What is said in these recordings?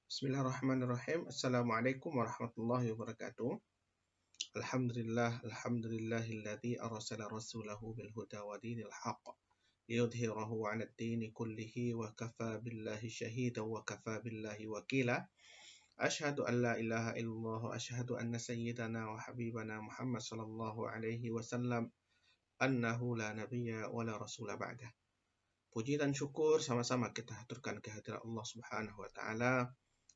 Bismillahirrahmanirrahim. Assalamualaikum warahmatullahi wabarakatuh. Alhamdulillahilladzi arsala rasulahu bil huda wa dinil haqq liyudhhirahu 'ala ad-dini kullihi wa kafa billahi shahidan wa kafa billahi wakila. Asyhadu an la ilaha illallah wa asyhadu anna sayyidana wa habibana Muhammad sallallahu alaihi wasallam annahu la nabiyya wa la rasula ba'dah. Puji dan syukur sama-sama kita haturkan kehadirat Allah Subhanahu wa taala.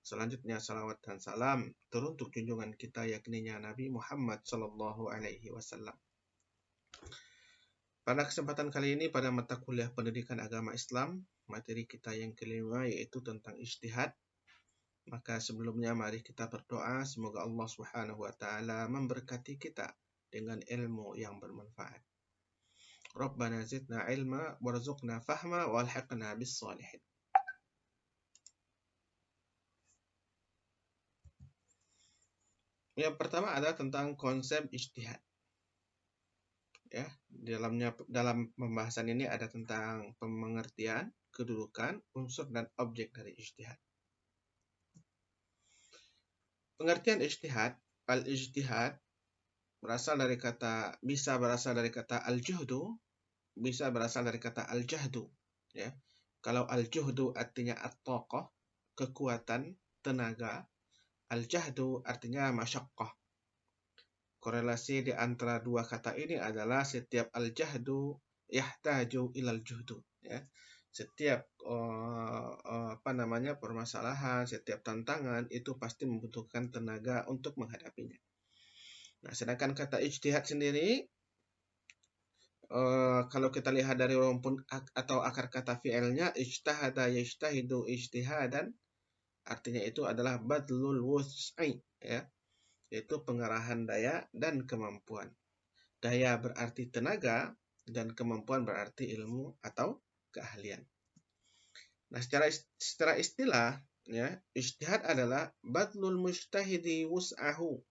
Selanjutnya salawat dan salam teruntuk junjungan kita yakninya Nabi Muhammad sallallahu alaihi wasallam. Pada kesempatan kali ini pada mata kuliah Pendidikan Agama Islam, materi kita yang kelima yaitu tentang ijtihad. Maka sebelumnya mari kita berdoa semoga Allah Subhanahu wa taala memberkati kita dengan ilmu yang bermanfaat. Rabbana zidna ilma warzuqna fahma walhiqna bis shalihin. Yang pertama adalah tentang konsep ijtihad. Ya, dalam pembahasan ini ada tentang pengertian, kedudukan, unsur dan objek dari ijtihad. Pengertian ijtihad, al-ijtihad bisa berasal dari kata al-juhdu, bisa berasal dari kata al-jahdu, ya. Kalau al-juhdu artinya at-taqah, kekuatan, tenaga, al-jahdu artinya masyaqqah. Korelasi di antara dua kata ini adalah setiap al-jahdu yahtaju ilal juhdu, ya. Setiap permasalahan, setiap tantangan itu pasti membutuhkan tenaga untuk menghadapinya. Nah, sedangkan kata ijtihad sendiri kalau kita lihat dari rumpun atau akar kata fi'ilnya ijtahada yajtahidu ijtihadan, artinya itu adalah badlul wus'i, ya. Yaitu pengerahan daya dan kemampuan. Daya berarti tenaga dan kemampuan berarti ilmu atau keahlian. Nah, secara istilah, ya, ijtihad adalah badlul mujtahidi wus'ahu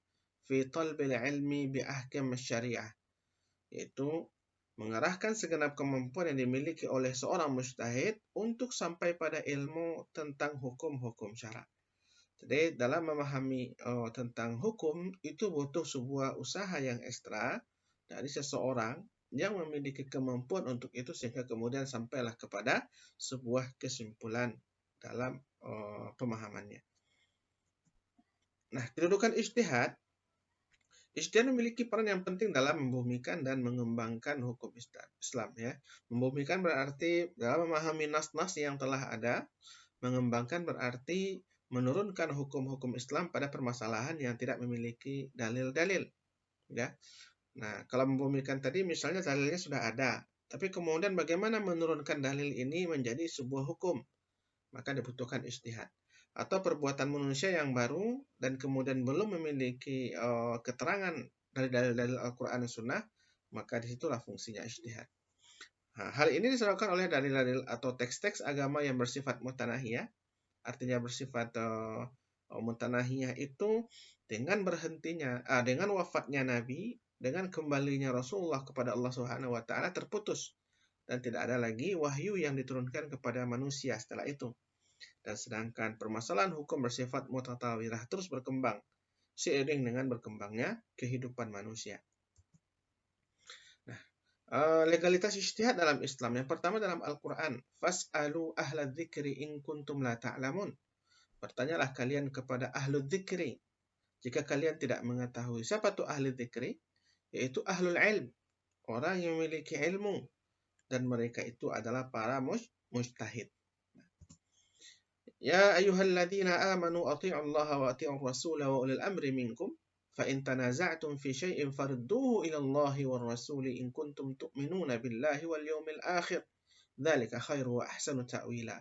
fi talbil ilmi bi ahkam syariah, yaitu mengarahkan segenap kemampuan yang dimiliki oleh seorang mujtahid untuk sampai pada ilmu tentang hukum-hukum syara. Jadi dalam memahami tentang hukum itu butuh sebuah usaha yang ekstra dari seseorang yang memiliki kemampuan untuk itu sehingga kemudian sampailah kepada sebuah kesimpulan dalam pemahamannya. Nah, kedudukan ijtihad memiliki peran yang penting dalam membumikan dan mengembangkan hukum Islam, ya. Membumikan berarti dalam memahami nas-nas yang telah ada, mengembangkan berarti menurunkan hukum-hukum Islam pada permasalahan yang tidak memiliki dalil-dalil, ya. Nah, kalau membumikan tadi misalnya dalilnya sudah ada, tapi kemudian bagaimana menurunkan dalil ini menjadi sebuah hukum, maka dibutuhkan ijtihad. Atau perbuatan manusia yang baru dan kemudian belum memiliki keterangan dari dalil-dalil Al-Quran dan Sunnah, maka disitulah fungsinya ijtihad. Nah, hal ini disebabkan oleh dalil-dalil atau teks-teks agama yang bersifat mutanahiyah. Artinya bersifat mutanahiyah itu dengan dengan wafatnya Nabi, dengan kembalinya Rasulullah kepada Allah Subhanahu wa taala terputus dan tidak ada lagi wahyu yang diturunkan kepada manusia setelah itu. Dan sedangkan permasalahan hukum bersifat mutatawirah terus berkembang seiring dengan berkembangnya kehidupan manusia. Nah, legalitas ijtihad dalam Islam yang pertama dalam Al-Quran, fas'alu ahla dzikri in kuntum la ta'lamun. Bertanyalah kalian kepada ahlu dzikri jika kalian tidak mengetahui. Siapa itu ahli dzikri? Yaitu ahlul ilm, orang yang memiliki ilmu, dan mereka itu adalah para mujtahid. Ya ayyuhalladzina amanu athi'ullaha wa athi'ur rasula wa ulil amri minkum fa in tanaza'tum fi syai'in farudduhu ila Allahi war rasuli in kuntum tu'minuna billahi wal yawmil akhir. Dzalika khairu wa ahsanu ta'wila.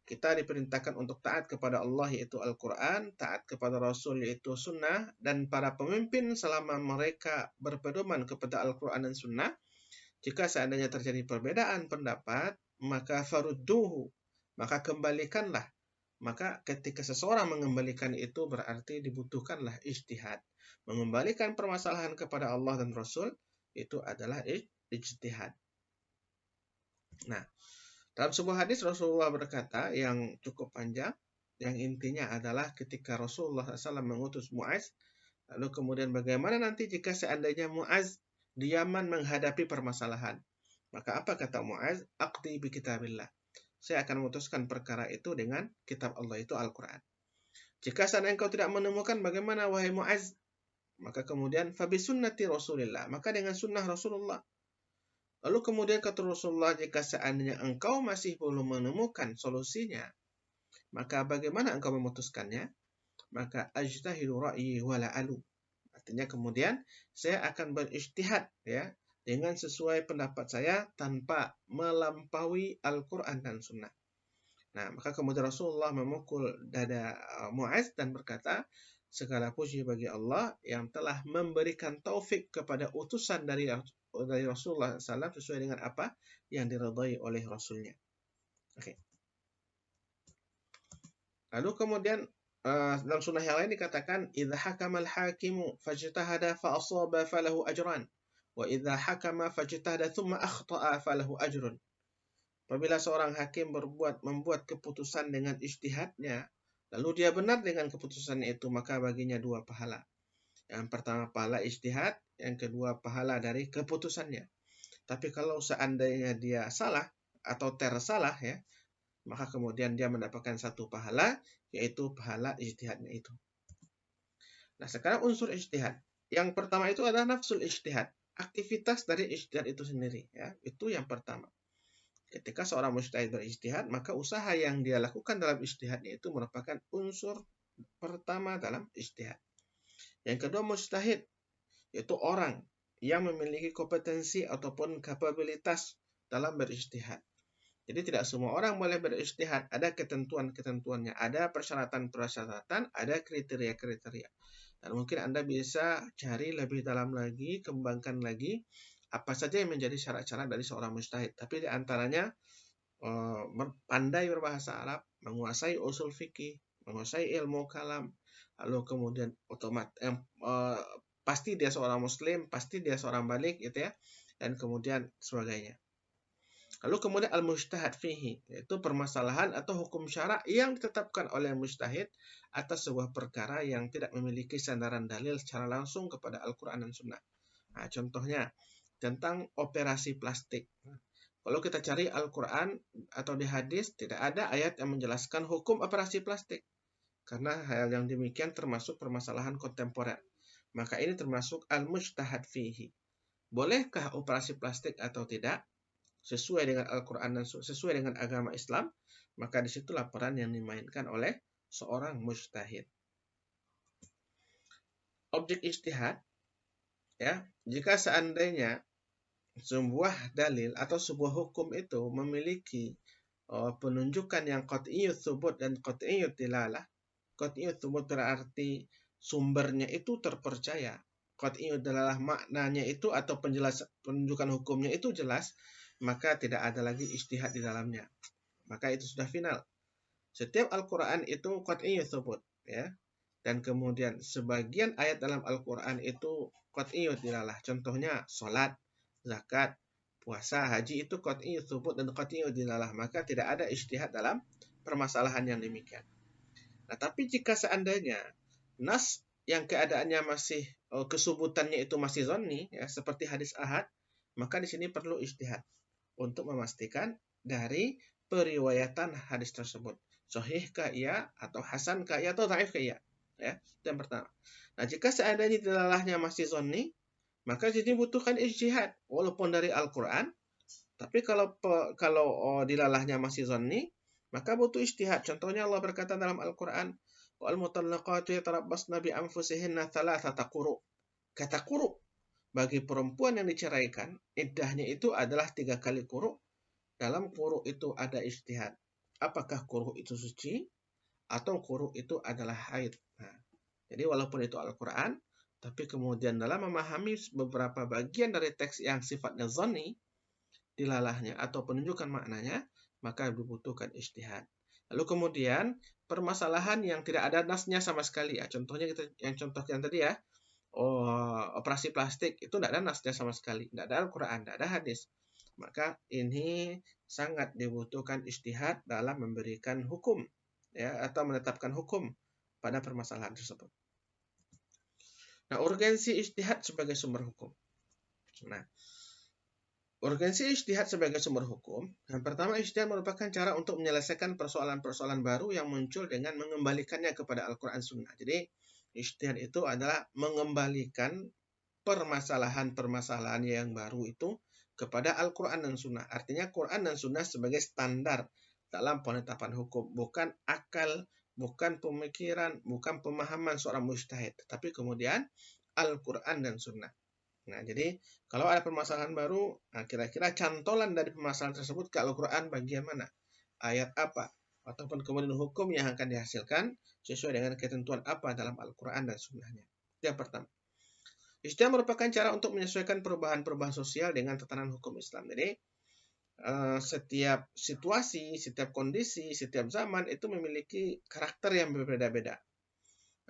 Kita diperintahkan untuk taat kepada Allah yaitu Al-Quran, taat kepada Rasul yaitu Sunnah, dan para pemimpin selama mereka berpedoman kepada Al-Quran dan Sunnah. Jika seandainya terjadi perbedaan pendapat, maka farudduhu, maka kembalikanlah. Maka ketika seseorang mengembalikan itu berarti dibutuhkanlah ijtihad. Mengembalikan permasalahan kepada Allah dan Rasul itu adalah ijtihad. Nah, dalam sebuah hadis Rasulullah berkata yang cukup panjang, yang intinya adalah ketika Rasulullah SAW mengutus Mu'az, lalu kemudian bagaimana nanti jika seandainya Mu'az di Yaman menghadapi permasalahan. Maka apa kata Mu'az? Aqdi bi kitabillah. Saya akan memutuskan perkara itu dengan kitab Allah, itu Al-Quran. Jika seandainya engkau tidak menemukan, bagaimana wahai Mu'az? Maka kemudian fabi sunnati Rasulillah, maka dengan sunnah Rasulullah. Lalu kemudian kata Rasulullah, jika seandainya engkau masih belum menemukan solusinya, maka bagaimana engkau memutuskannya? Maka ajtahidu ra'yi wala alu. Artinya kemudian saya akan berijtihad ya dengan sesuai pendapat saya tanpa melampaui Al-Quran dan Sunnah. Nah, maka kemudian Rasulullah memukul dada Mu'az dan berkata, segala puji bagi Allah yang telah memberikan taufik kepada utusan dari Rasulullah SAW sesuai dengan apa yang diridhai oleh Rasulnya. Oke. Lalu kemudian dalam sunnah yang lain dikatakan, idza hakamal hakimu fajtahada fa asaba falahu ajran, wa idza hakama fajtahada thumma akhta'a falahu ajrun. Apabila seorang hakim membuat keputusan dengan ijtihadnya, lalu dia benar dengan keputusannya itu, maka baginya 2 pahala. Yang pertama pahala ijtihad, yang kedua pahala dari keputusannya. Tapi kalau seandainya dia salah atau tersalah ya, maka kemudian dia mendapatkan 1 pahala, yaitu pahala ijtihadnya itu. Nah, sekarang unsur ijtihad. Yang pertama itu adalah nafsul ijtihad. Aktivitas dari ijtihad itu sendiri ya. Itu yang pertama. Ketika seorang mujtahid berijtihad, maka usaha yang dia lakukan dalam ijtihadnya itu merupakan unsur pertama dalam ijtihad. Yang kedua, mujtahid yaitu orang yang memiliki kompetensi ataupun kapabilitas dalam berijtihad. Jadi tidak semua orang boleh berijtihad, ada ketentuan-ketentuannya, ada persyaratan-persyaratan, ada kriteria-kriteria. Dan mungkin Anda bisa cari lebih dalam lagi, kembangkan lagi apa saja yang menjadi syarat-syarat dari seorang mujtahid. Tapi di antaranya pandai berbahasa Arab, menguasai usul fikih, menguasai ilmu kalam, lalu kemudian pasti dia seorang muslim, pasti dia seorang balik gitu ya, dan kemudian sebagainya. Lalu kemudian al-mujtahad fihi, yaitu permasalahan atau hukum syara yang ditetapkan oleh mujtahid atas sebuah perkara yang tidak memiliki sandaran dalil secara langsung kepada Al-Quran dan Sunnah. Nah, contohnya tentang operasi plastik. Kalau kita cari Al-Quran atau di hadis, tidak ada ayat yang menjelaskan hukum operasi plastik. Karena hal yang demikian termasuk permasalahan kontemporer. Maka ini termasuk al-mujtahad fihi. Bolehkah operasi plastik atau tidak? Sesuai dengan Al-Quran dan sesuai dengan agama Islam, maka disitulah peran yang dimainkan oleh seorang mujtahid. Objek ijtihad, ya, jika seandainya sebuah dalil atau sebuah hukum itu memiliki penunjukan yang qat'iyyut tsubut dan qat'iyyut dilalah. Qat'iyyut tsubut berarti sumbernya itu terpercaya. Qat'iyyut dilalah maknanya itu atau penunjukan hukumnya itu jelas, maka tidak ada lagi ijtihad di dalamnya. Maka itu sudah final. Setiap Al-Quran itu qat'iyyut tsubut ya. Dan kemudian sebagian ayat dalam Al-Quran itu qat'iyyut dilalah. Contohnya salat, zakat, puasa, haji itu qat'iyyut tsubut dan qat'iyyut dilalah. Maka tidak ada ijtihad dalam permasalahan yang demikian. Nah, tapi jika seandainya nas yang keadaannya masih kesubutannya itu masih zonni ya, seperti hadis ahad, maka di sini perlu ijtihad untuk memastikan dari periwayatan hadis tersebut. Sahihkah ia atau hasankah ia atau dhaifkah ia? Ya, itu yang pertama. Nah, jika seandainya dilalahnya masih zonni, maka jadi butuhkan ijtihad walaupun dari Al-Quran. Tapi kalau dilalahnya masih zonni, maka butuh ijtihad. Contohnya Allah berkata dalam Al-Quran, wal mutallaqatu yatarabbasna bi anfusihinna thalathata quru. Kata quru bagi perempuan yang diceraikan, iddahnya itu adalah 3 kali quru. Dalam quru itu ada ijtihad. Apakah quru itu suci atau quru itu adalah haid? Nah, jadi walaupun itu Al-Quran, tapi kemudian dalam memahami beberapa bagian dari teks yang sifatnya zonni, dilalahnya atau penunjukan maknanya, maka dibutuhkan ijtihad. Lalu kemudian permasalahan yang tidak ada nasnya sama sekali ya. Contohnya yang tadi ya, operasi plastik itu tidak ada nasnya sama sekali, tidak ada Al-Quran, tidak ada hadis. Maka ini sangat dibutuhkan ijtihad dalam memberikan hukum. ya, atau menetapkan hukum pada permasalahan tersebut. Nah, urgensi ijtihad sebagai sumber hukum. Nah, urgensi ijtihad sebagai sumber hukum, yang pertama, ijtihad merupakan cara untuk menyelesaikan persoalan-persoalan baru yang muncul dengan mengembalikannya kepada Al-Quran Sunnah. Jadi, ijtihad itu adalah mengembalikan permasalahan-permasalahan yang baru itu kepada Al-Quran dan Sunnah. Artinya, Quran dan Sunnah sebagai standar dalam penetapan hukum, bukan akal, bukan pemikiran, bukan pemahaman seorang mujtahid, tetapi kemudian Al-Quran dan Sunnah. Nah, jadi kalau ada permasalahan baru, nah kira-kira cantolan dari permasalahan tersebut ke Al-Quran bagian mana? Ayat apa? Ataupun kemudian hukum yang akan dihasilkan sesuai dengan ketentuan apa dalam Al-Quran dan Sunnahnya. Yang pertama. Ijtihad merupakan cara untuk menyesuaikan perubahan-perubahan sosial dengan tatanan hukum Islam. Jadi, setiap situasi, setiap kondisi, setiap zaman itu memiliki karakter yang berbeda-beda.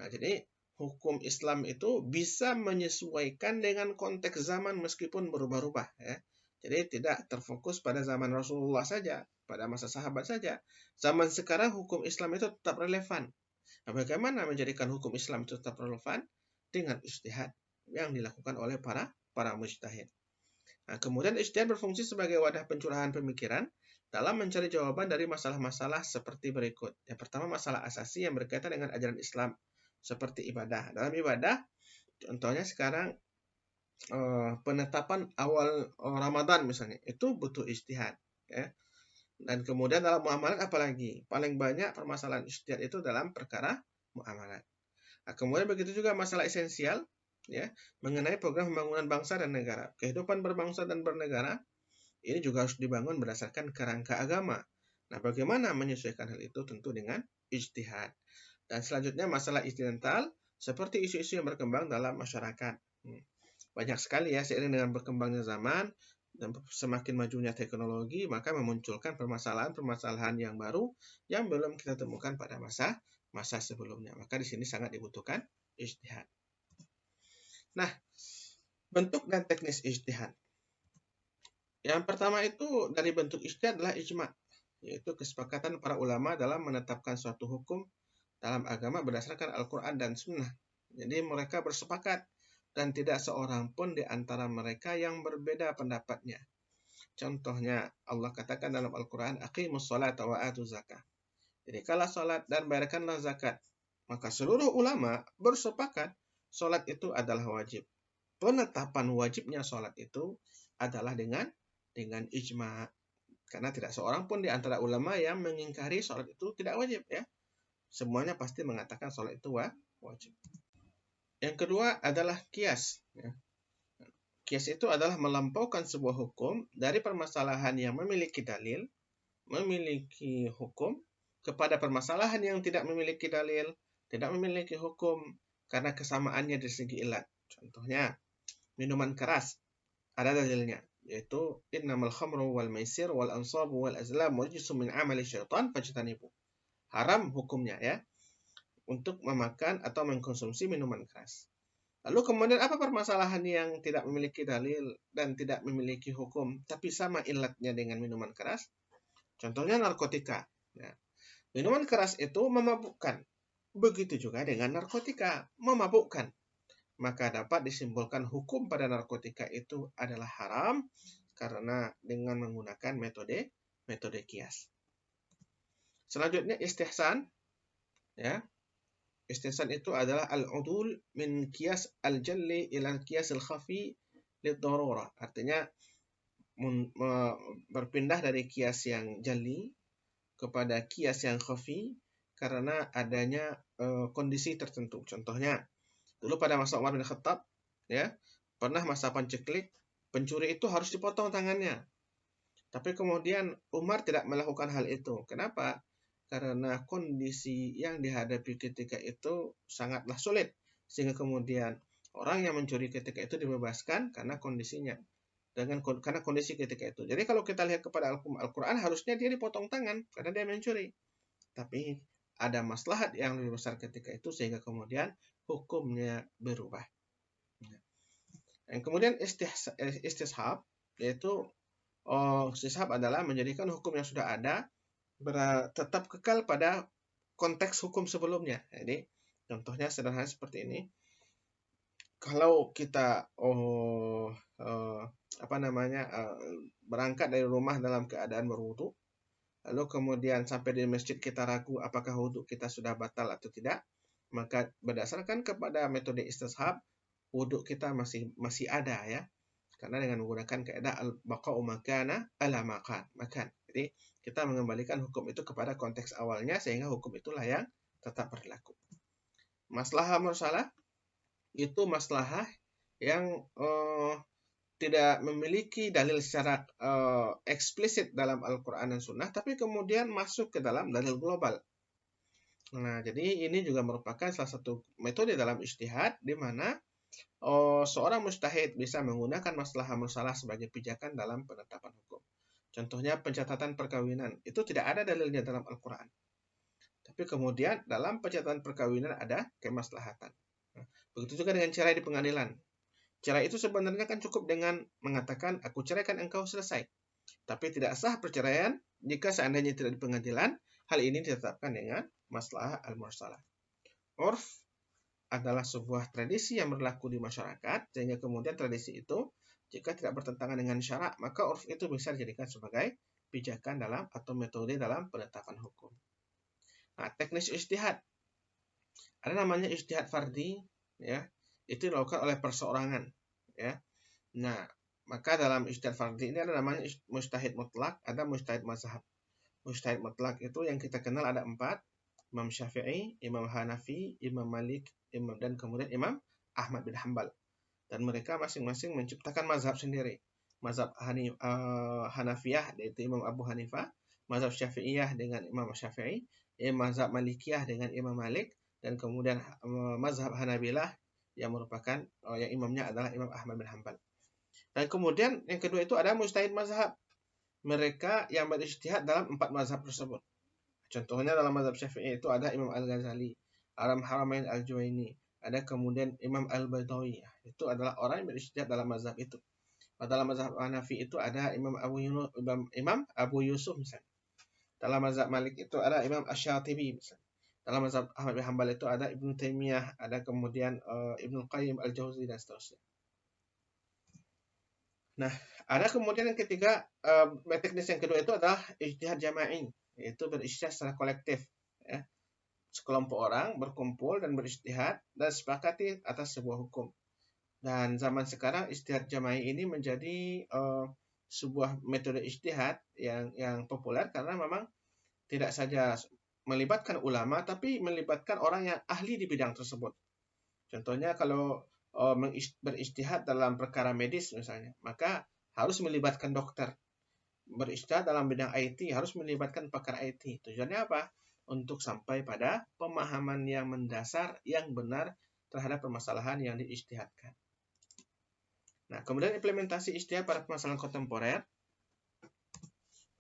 Nah, jadi hukum Islam itu bisa menyesuaikan dengan konteks zaman meskipun berubah-ubah, ya. Jadi tidak terfokus pada zaman Rasulullah saja, pada masa sahabat saja. Zaman sekarang hukum Islam itu tetap relevan. Nah, bagaimana menjadikan hukum Islam itu tetap relevan? Dengan ijtihad yang dilakukan oleh para mujtahid. Nah, kemudian ijtihad berfungsi sebagai wadah pencurahan pemikiran dalam mencari jawaban dari masalah-masalah seperti berikut. Yang pertama, masalah asasi yang berkaitan dengan ajaran Islam, seperti ibadah. Dalam ibadah, contohnya sekarang penetapan awal Ramadan misalnya, itu butuh ijtihad, ya. Dan kemudian dalam muamalat apalagi, paling banyak permasalahan ijtihad itu dalam perkara muamalat. Nah, kemudian begitu juga masalah esensial, ya, mengenai program pembangunan bangsa dan negara. Kehidupan berbangsa dan bernegara ini juga harus dibangun berdasarkan kerangka agama. Nah, bagaimana menyesuaikan hal itu? Tentu dengan ijtihad. Dan selanjutnya masalah incidental, seperti isu-isu yang berkembang dalam masyarakat. Banyak sekali ya, seiring dengan berkembangnya zaman dan semakin majunya teknologi, maka memunculkan permasalahan-permasalahan yang baru yang belum kita temukan pada masa sebelumnya. Maka di sini sangat dibutuhkan ijtihad. Nah, bentuk dan teknis ijtihad. Yang pertama itu dari bentuk ijtihad adalah ijma', yaitu kesepakatan para ulama dalam menetapkan suatu hukum dalam agama berdasarkan Al-Quran dan Sunnah. Jadi mereka bersepakat dan tidak seorang pun di antara mereka yang berbeda pendapatnya. Contohnya Allah katakan dalam Al-Quran, aqimus sholata wa atuz zakah. Jadi kalau salat dan bayarkanlah zakat, maka seluruh ulama bersepakat salat itu adalah wajib. Penetapan wajibnya salat itu adalah dengan ijma'. Karena tidak seorang pun di antara ulama yang mengingkari salat itu tidak wajib, ya. Semuanya pasti mengatakan salat itu wajib. Yang kedua adalah qiyas. Qiyas itu adalah melampaukan sebuah hukum dari permasalahan yang memiliki dalil, memiliki hukum, kepada permasalahan yang tidak memiliki dalil, tidak memiliki hukum, karena kesamaannya dari segi ilat. Contohnya, minuman keras, ada dalilnya, yaitu innamal khamru wal maisir wal ansabu wal azlam rijsun min amali syaitan fajtanibu. Haram hukumnya, ya, untuk memakan atau mengkonsumsi minuman keras. Lalu kemudian apa permasalahan yang tidak memiliki dalil dan tidak memiliki hukum, tapi sama ilatnya dengan minuman keras? Contohnya narkotika. Ya. Minuman keras itu memabukkan. Begitu juga dengan narkotika, memabukkan. Maka dapat disimpulkan hukum pada narkotika itu adalah haram karena dengan menggunakan metode qiyas. Selanjutnya istihsan, ya. Istihsan itu adalah al-udul min qiyas al-jalli ila qiyas al-khafi lid-darurah. Artinya berpindah dari qiyas yang jalli kepada qiyas yang khafi karena adanya kondisi tertentu. Contohnya, dulu pada masa Umar bin Khattab, ya, pernah masa panceklik, pencuri itu harus dipotong tangannya. Tapi kemudian Umar tidak melakukan hal itu. Kenapa? Karena kondisi yang dihadapi ketika itu sangatlah sulit. Sehingga kemudian orang yang mencuri ketika itu dibebaskan karena kondisinya. Karena kondisi ketika itu. Jadi kalau kita lihat kepada Al-Quran, harusnya dia dipotong tangan karena dia mencuri. Tapi ada maslahat yang lebih besar ketika itu sehingga kemudian hukumnya berubah. Yang kemudian istishab, yaitu istishab adalah menjadikan hukum yang sudah ada tetap kekal pada konteks hukum sebelumnya. Jadi contohnya sederhana seperti ini. Kalau kita berangkat dari rumah dalam keadaan berwudu, lalu kemudian sampai di masjid kita ragu apakah wudu kita sudah batal atau tidak, maka berdasarkan kepada metode istishab, wudu kita masih ada ya. Karena dengan menggunakan kaidah al-baqa'u makana ala makan. Jadi kita mengembalikan hukum itu kepada konteks awalnya sehingga hukum itulah yang tetap berlaku. Maslahah mursalah itu maslahah yang tidak memiliki dalil secara eksplisit dalam Al-Quran dan Sunnah, tapi kemudian masuk ke dalam dalil global. Nah, jadi ini juga merupakan salah satu metode dalam ijtihad di mana seorang mujtahid bisa menggunakan maslahah mursalah sebagai pijakan dalam penetapan hukum. Contohnya pencatatan perkawinan, itu tidak ada dalilnya dalam Al-Quran. Tapi kemudian dalam pencatatan perkawinan ada kemaslahatan. Nah, begitu juga dengan cerai di pengadilan. Cerai itu sebenarnya kan cukup dengan mengatakan aku ceraikan engkau, selesai. Tapi tidak sah perceraian jika seandainya tidak di pengadilan. Hal ini ditetapkan dengan maslahah al-mursalah. Urf adalah sebuah tradisi yang berlaku di masyarakat, sehingga kemudian tradisi itu jika tidak bertentangan dengan syarak, maka urf itu bisa dijadikan sebagai pijakan dalam atau metode dalam penetapan hukum. Nah, teknis ijtihad. Ada namanya ijtihad fardhi, ya. Itu dilakukan oleh perseorangan, ya. Nah, maka dalam ijtihad fardhi ini ada namanya mujtahid mutlak, ada mujtahid mazhab. Mujtahid mutlak itu yang kita kenal ada 4, Imam Syafi'i, Imam Hanafi, Imam Malik, dan kemudian Imam Ahmad bin Hanbal. Dan mereka masing-masing menciptakan mazhab sendiri. Mazhab Hanafiyah yaitu Imam Abu Hanifah, mazhab Syafi'iyah dengan Imam Syafi'i, mazhab Malikiyah dengan Imam Malik, dan kemudian mazhab Hanabilah yang merupakan yang imamnya adalah Imam Ahmad bin Hanbal. Dan kemudian yang kedua itu ada mujtahid mazhab. Mereka yang berijtihad dalam 4 mazhab tersebut. Contohnya dalam mazhab Syafi'i itu ada Imam Al-Ghazali, Haramain Al-Juwaini, ada kemudian Imam Al-Badawi. Itu adalah orang yang berijtihad dalam mazhab itu. Dalam mazhab Hanafi itu ada Imam Abu Yusuf misalnya. Dalam mazhab Malik itu ada Imam Asy-Syatibi misalnya. Dalam mazhab Ahmad bin Hanbal itu ada Ibnu Taimiyah, ada kemudian Ibnu Qayyim Al-Jauzi dan seterusnya. Nah, ada kemudian yang ketiga, teknis yang kedua itu adalah ijtihad jama'i, yaitu berijtihad secara kolektif. Ya. Sekelompok orang berkumpul dan berijtihad dan sepakati atas sebuah hukum. Dan zaman sekarang ijtihad jama'i ini menjadi sebuah metode ijtihad yang populer karena memang tidak saja melibatkan ulama, tapi melibatkan orang yang ahli di bidang tersebut. Contohnya kalau berijtihad dalam perkara medis misalnya, maka harus melibatkan dokter. Berijtihad dalam bidang IT harus melibatkan pakar IT. Tujuannya apa? Untuk sampai pada pemahaman yang mendasar, yang benar terhadap permasalahan yang diijtihadkan. Nah, kemudian implementasi ijtihad pada permasalahan kontemporer.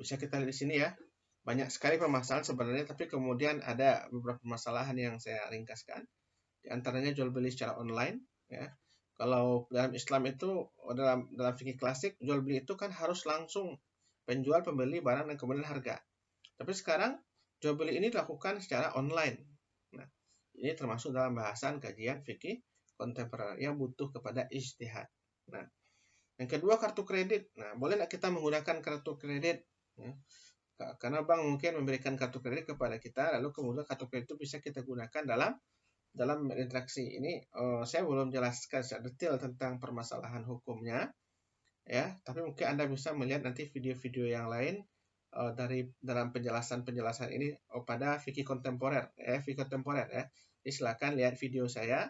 Bisa kita lihat di sini ya. Banyak sekali permasalahan sebenarnya, tapi kemudian ada beberapa permasalahan yang saya ringkaskan. Di antaranya jual beli secara online, ya. Kalau dalam Islam itu dalam fikih klasik, jual beli itu kan harus langsung penjual pembeli barang dan kemudian harga. Tapi sekarang jual beli ini dilakukan secara online. Nah, ini termasuk dalam bahasan kajian fikih kontemporer yang butuh kepada ijtihad. Nah, yang kedua kartu kredit. Nah, boleh nggak kita menggunakan kartu kredit? Ya. Karena bank mungkin memberikan kartu kredit kepada kita, lalu kemudian kartu kredit itu bisa kita gunakan dalam interaksi. Ini saya belum jelaskan secara detail tentang permasalahan hukumnya, ya. Tapi mungkin Anda bisa melihat nanti video-video yang lain dalam penjelasan ini pada fikih kontemporer, ya. Jadi silakan lihat video saya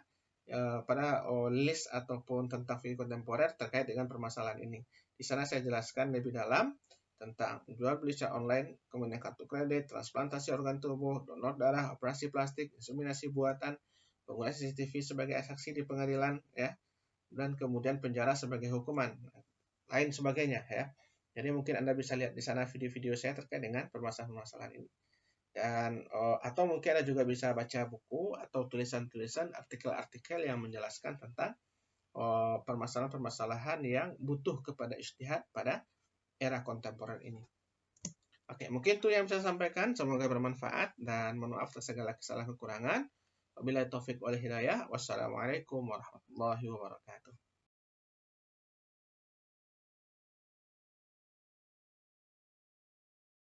pada list ataupun tentang fikih kontemporer terkait dengan permasalahan ini. Di sana saya jelaskan lebih dalam tentang jual beli secara online, kemudian kartu kredit, transplantasi organ tubuh, donor darah, operasi plastik, inseminasi buatan, penggunaan CCTV sebagai saksi di pengadilan, ya, dan kemudian penjara sebagai hukuman, lain sebagainya, ya. Jadi mungkin Anda bisa lihat di sana video-video saya terkait dengan permasalahan-permasalahan ini. Dan atau mungkin Anda juga bisa baca buku atau tulisan-tulisan, artikel-artikel yang menjelaskan tentang permasalahan-permasalahan yang butuh kepada ijtihad pada era kontemporer ini. Oke, mungkin itu yang bisa saya sampaikan. Semoga bermanfaat dan mohon maaf atas segala kesalahan kekurangan. Wabillahi taufik wal hidayah. Wassalamualaikum warahmatullahi wabarakatuh.